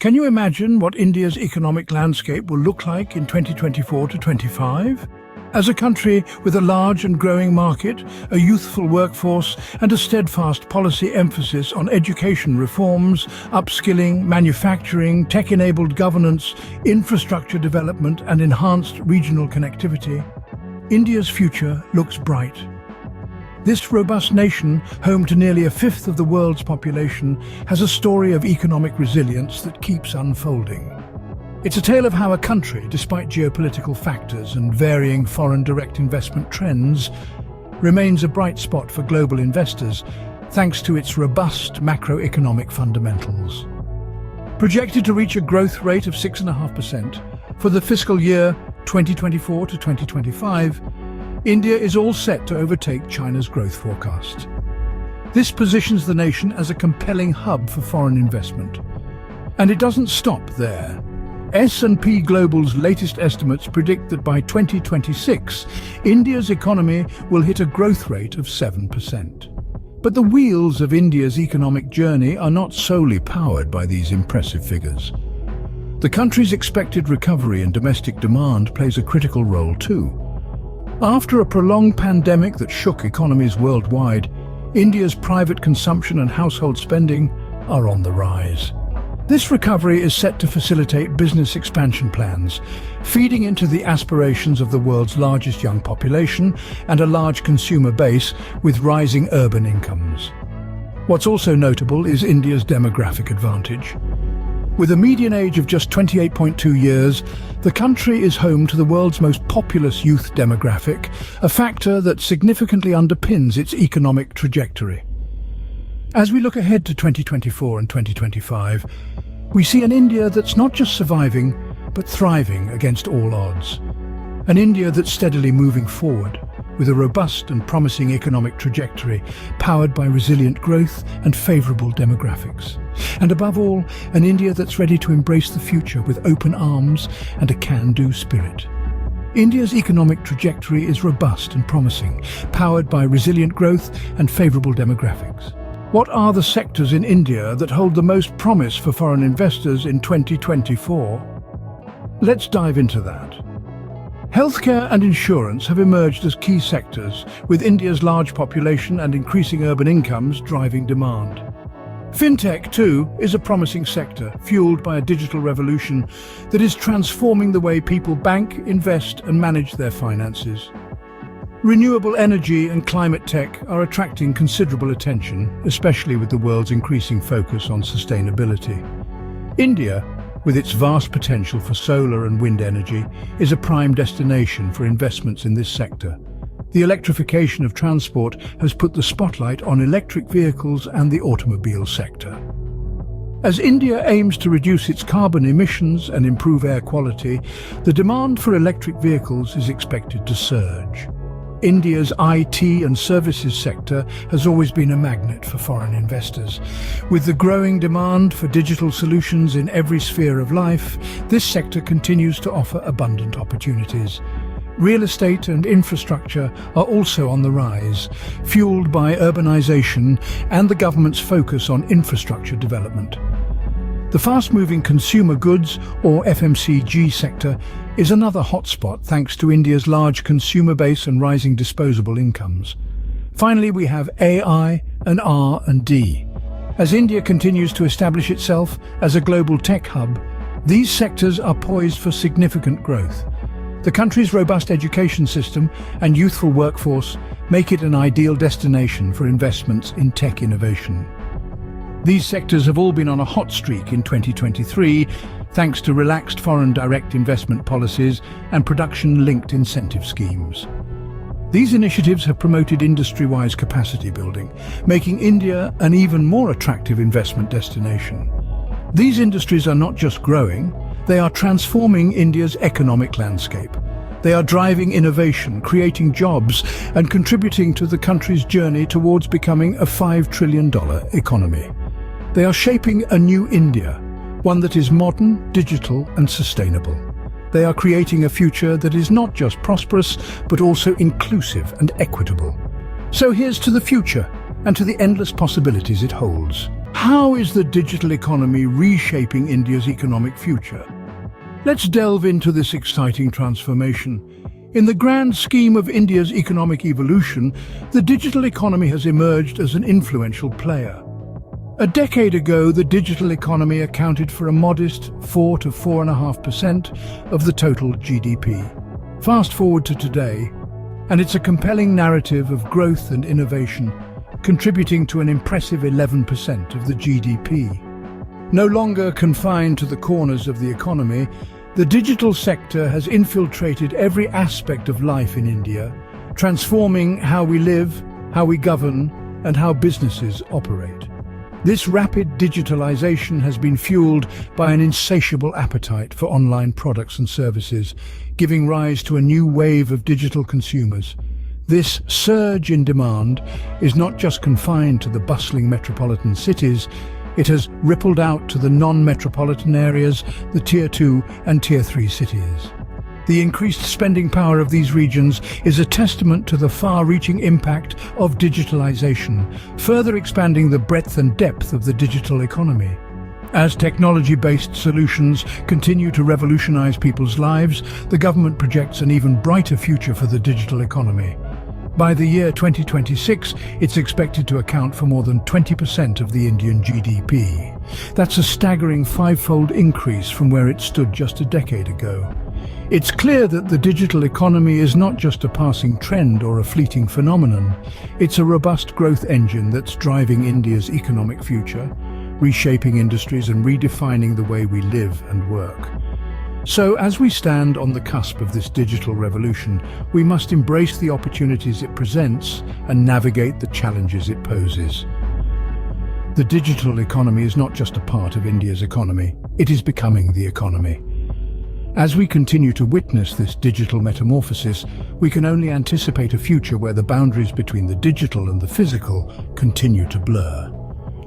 Can you imagine what India's economic landscape will look like in 2024 to 25? As a country with a large and growing market, a youthful workforce, and a steadfast policy emphasis on education reforms, upskilling, manufacturing, tech-enabled governance, infrastructure development, and enhanced regional connectivity, India's future looks bright. This robust nation, home to nearly a fifth of the world's population, has a story of economic resilience that keeps unfolding. It's a tale of how a country, despite geopolitical factors and varying foreign direct investment trends, remains a bright spot for global investors thanks to its robust macroeconomic fundamentals. Projected to reach a growth rate of 6.5% for the fiscal year 2024 to 2025, India is all set to overtake China's growth forecast. This positions the nation as a compelling hub for foreign investment. And it doesn't stop there. S&P Global's latest estimates predict that by 2026, India's economy will hit a growth rate of 7%. But the wheels of India's economic journey are not solely powered by these impressive figures. The country's expected recovery in domestic demand plays a critical role too. After a prolonged pandemic that shook economies worldwide, India's private consumption and household spending are on the rise. This recovery is set to facilitate business expansion plans, feeding into the aspirations of the world's largest young population and a large consumer base with rising urban incomes. What's also notable is India's demographic advantage. With a median age of just 28.2 years, the country is home to the world's most populous youth demographic, a factor that significantly underpins its economic trajectory. As we look ahead to 2024 and 2025, we see an India that's not just surviving, but thriving against all odds. An India that's steadily moving forward, with a robust and promising economic trajectory, powered by resilient growth and favourable demographics. And above all, an India that's ready to embrace the future with open arms and a can-do spirit. India's economic trajectory is robust and promising, powered by resilient growth and favourable demographics. What are the sectors in India that hold the most promise for foreign investors in 2024? Let's dive into that. Healthcare and insurance have emerged as key sectors, with India's large population and increasing urban incomes driving demand. Fintech, too, is a promising sector, fueled by a digital revolution that is transforming the way people bank, invest, and manage their finances. Renewable energy and climate tech are attracting considerable attention, especially with the world's increasing focus on sustainability. India, with its vast potential for solar and wind energy, is a prime destination for investments in this sector. The electrification of transport has put the spotlight on electric vehicles and the automobile sector. As India aims to reduce its carbon emissions and improve air quality, the demand for electric vehicles is expected to surge. India's IT and services sector has always been a magnet for foreign investors. With the growing demand for digital solutions in every sphere of life, this sector continues to offer abundant opportunities. Real estate and infrastructure are also on the rise, fueled by urbanization and the government's focus on infrastructure development. The fast-moving consumer goods, or FMCG sector, is another hotspot thanks to India's large consumer base and rising disposable incomes. Finally, we have AI and R&D. As India continues to establish itself as a global tech hub, these sectors are poised for significant growth. The country's robust education system and youthful workforce make it an ideal destination for investments in tech innovation. These sectors have all been on a hot streak in 2023, thanks to relaxed foreign direct investment policies and production-linked incentive schemes. These initiatives have promoted industry-wise capacity building, making India an even more attractive investment destination. These industries are not just growing, they are transforming India's economic landscape. They are driving innovation, creating jobs, and contributing to the country's journey towards becoming a $5 trillion economy. They are shaping a new India, one that is modern, digital, and sustainable. They are creating a future that is not just prosperous, but also inclusive and equitable. So here's to the future, and to the endless possibilities it holds. How is the digital economy reshaping India's economic future? Let's delve into this exciting transformation. In the grand scheme of India's economic evolution, the digital economy has emerged as an influential player. A decade ago, the digital economy accounted for a modest 4 to 4.5% of the total GDP. Fast forward to today, and it's a compelling narrative of growth and innovation, contributing to an impressive 11% of the GDP. No longer confined to the corners of the economy, the digital sector has infiltrated every aspect of life in India, transforming how we live, how we govern, and how businesses operate. This rapid digitalization has been fueled by an insatiable appetite for online products and services, giving rise to a new wave of digital consumers. This surge in demand is not just confined to the bustling metropolitan cities. It has rippled out to the non-metropolitan areas, the Tier 2 and Tier 3 cities. The increased spending power of these regions is a testament to the far-reaching impact of digitalization, further expanding the breadth and depth of the digital economy. As technology-based solutions continue to revolutionize people's lives, the government projects an even brighter future for the digital economy. By the year 2026, it's expected to account for more than 20% of the Indian GDP. That's a staggering five-fold increase from where it stood just a decade ago. It's clear that the digital economy is not just a passing trend or a fleeting phenomenon. It's a robust growth engine that's driving India's economic future, reshaping industries and redefining the way we live and work. So, as we stand on the cusp of this digital revolution, we must embrace the opportunities it presents and navigate the challenges it poses. The digital economy is not just a part of India's economy, it is becoming the economy. As we continue to witness this digital metamorphosis, we can only anticipate a future where the boundaries between the digital and the physical continue to blur,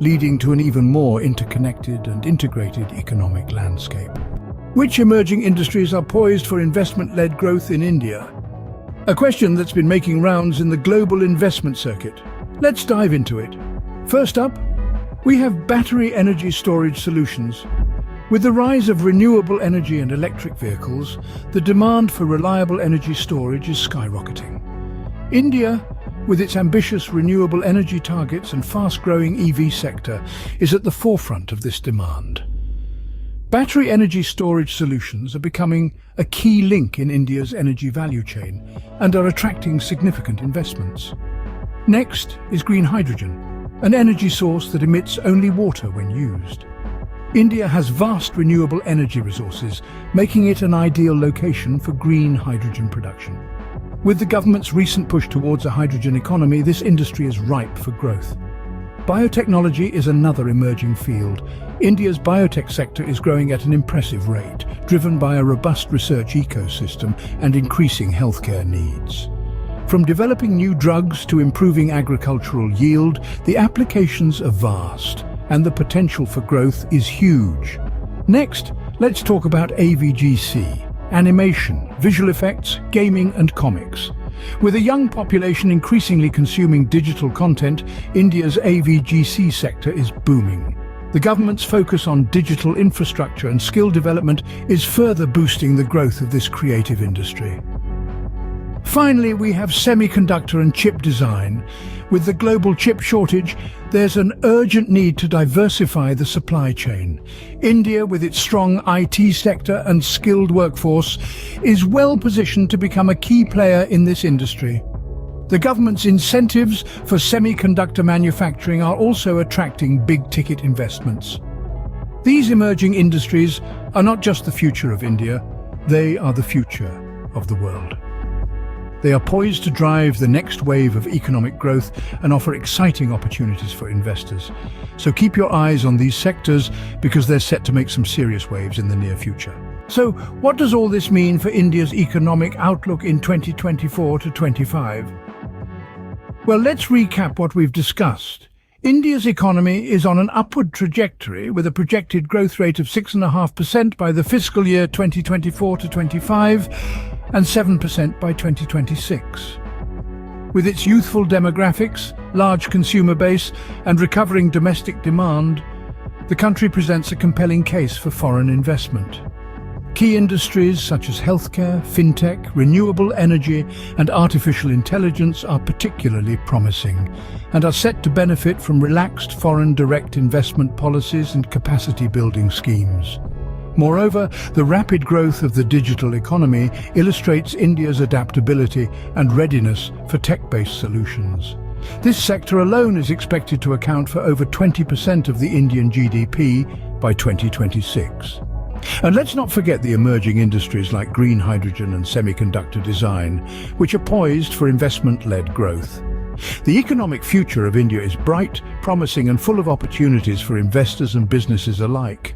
leading to an even more interconnected and integrated economic landscape. Which emerging industries are poised for investment-led growth in India? A question that's been making rounds in the global investment circuit. Let's dive into it. First up, we have battery energy storage solutions. With the rise of renewable energy and electric vehicles, the demand for reliable energy storage is skyrocketing. India, with its ambitious renewable energy targets and fast-growing EV sector, is at the forefront of this demand. Battery energy storage solutions are becoming a key link in India's energy value chain and are attracting significant investments. Next is green hydrogen, an energy source that emits only water when used. India has vast renewable energy resources, making it an ideal location for green hydrogen production. With the government's recent push towards a hydrogen economy, this industry is ripe for growth. Biotechnology is another emerging field. India's biotech sector is growing at an impressive rate, driven by a robust research ecosystem and increasing healthcare needs. From developing new drugs to improving agricultural yield, the applications are vast, and the potential for growth is huge. Next, let's talk about AVGC, animation, visual effects, gaming and comics. With a young population increasingly consuming digital content, India's AVGC sector is booming. The government's focus on digital infrastructure and skill development is further boosting the growth of this creative industry. Finally, we have semiconductor and chip design. With the global chip shortage, there's an urgent need to diversify the supply chain. India, with its strong IT sector and skilled workforce, is well positioned to become a key player in this industry. The government's incentives for semiconductor manufacturing are also attracting big-ticket investments. These emerging industries are not just the future of India, they are the future of the world. They are poised to drive the next wave of economic growth and offer exciting opportunities for investors. So keep your eyes on these sectors because they're set to make some serious waves in the near future. So what does all this mean for India's economic outlook in 2024 to 25? Well, let's recap what we've discussed. India's economy is on an upward trajectory with a projected growth rate of 6.5% by the fiscal year 2024 to 25 and 7% by 2026. With its youthful demographics, large consumer base, and recovering domestic demand, the country presents a compelling case for foreign investment. Key industries such as healthcare, fintech, renewable energy, and artificial intelligence are particularly promising and are set to benefit from relaxed foreign direct investment policies and capacity-building schemes. Moreover, the rapid growth of the digital economy illustrates India's adaptability and readiness for tech-based solutions. This sector alone is expected to account for over 20% of the Indian GDP by 2026. And let's not forget the emerging industries like green hydrogen and semiconductor design, which are poised for investment-led growth. The economic future of India is bright, promising and full of opportunities for investors and businesses alike.